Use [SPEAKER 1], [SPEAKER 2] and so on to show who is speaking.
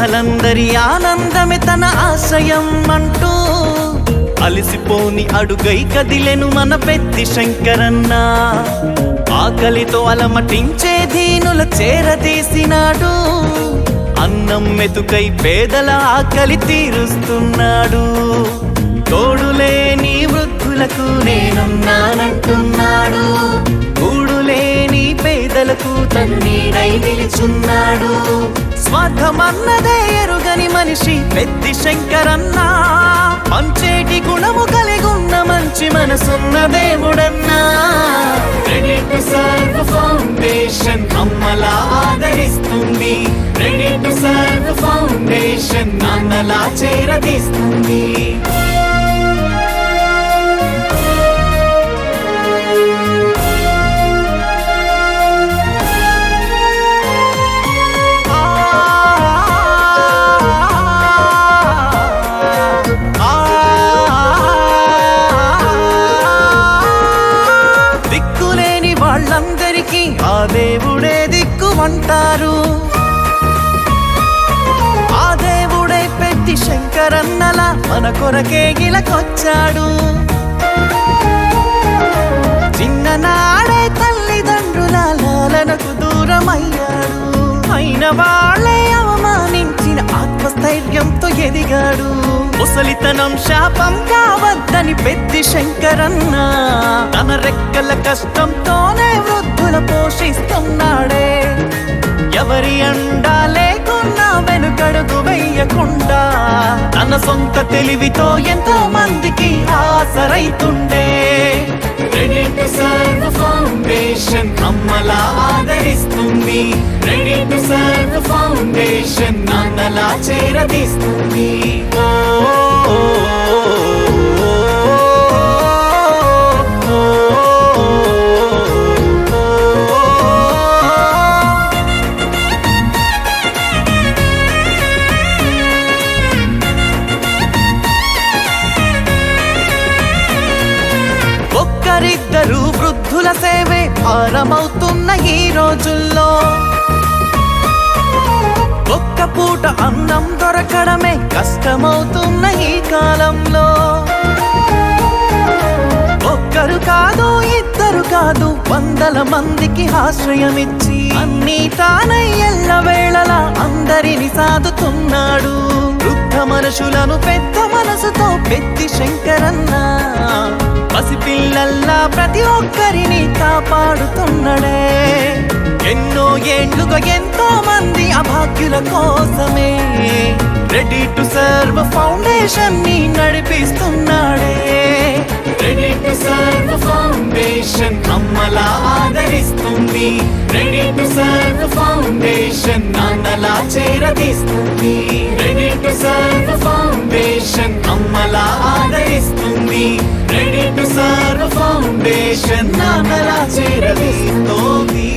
[SPEAKER 1] అనాథలందరి ఆనందమే తన ఆశయం అంటూ అలిసిపోని అడుగై కదిలెను మన పెద్ది శంకరన్న. ఆకలితో అలమటించే దీనుల చేరదీసినాడు, అన్నం మెతుకై పేదల ఆకలి తీరుస్తున్నాడు. తోడులేని వృద్ధులకు నేనున్నానంటున్నాడు, గూడులేని పేదలకు తను నీడై నిలుచున్నాడు. స్వార్థమన్నదే ఎరుగని మనిషి పెద్ది శంకరన్న, పంచేటి గుణము కలిగున్న మంచి మనసున్న దేవుడన్నా. రెడీ టు సర్వ్ ఫౌండేషన్ అమ్మలా ఆదరిస్తుంది, రెడీ టు సర్వ్ ఫౌండేషన్ నాన్నలా చేరదీస్తుంది. వాళ్ళందరికీ ఆ దేవుడే దిక్కు అంటారు, ఆ దేవుడే పెద్ది శంకరన్నలా మన కొరకే గిలకొచ్చాడు. చిన్ననాడే తల్లిదండ్రుల లాలనకు దూరమయ్యాడు, అయిన వాళ్ళే అవమానించిన ఆత్మస్థైర్యంతో ఎదిగాడు. ముసలితనం శాపం కావద్దని పెద్ది శంకరన్న తన రెక్కల కష్టంతోనే వృద్ధుల పోషిస్తున్నాడే. ఎవరి అండా లేకున్నా వెనుకడుగు వెయ్యకుండా తన సొంత తెలివితో ఎంతో మందికి ఆసరైతుండే. రెడీ టు సర్వ్ ఫౌండేషన్ అమ్మలా ఆదరిస్తుంది, రెడీ టు సర్వ్ ఫౌండేషన్ నాన్నలా చేరదీస్తుంది. ఒక్కరిద్దరు వృద్ధుల సేవే భారమవుతున్న ఈ రోజుల్లో, ఒక్క పూట అన్నం దొరకడమే కష్టమవుతున్న ఈ కాలంలో. ఒక్కరు కాదు ఇద్దరు కాదు వందల మందికి ఆశ్రయమిచ్చి అన్నీ తానై ఎల్లవేళలా అందరిని సాదుతున్నాడు. వృద్ధ మనుషులను పెద్ద మనసుతో పెద్ది శంకరన్న పసిపిల్లల్లా ప్రతి ఒక్కరిని కాపాడుతున్నాడే. ఎన్నో ఏండ్లుగా ఎంతో మంది అభాగ్యుల కోసమే రెడీ టు సర్వ్ ఫౌండేషన్ ని నడిపిస్తున్నాడే. రెడీ టు సర్వ్ ఫౌండేషన్ అమ్మలా ఆదరిస్తుంది, రెడీ టు సర్వ్ ఫౌండేషన్ నాన్నలా చేరదీస్తుంది. రెడీ టు సర్వ్ ఫౌండేషన్ అమ్మలా ఆదరిస్తుంది, రెడీ టు సర్వ్ ఫౌండేషన్ నాన్నలా చేరదీస్తుంది.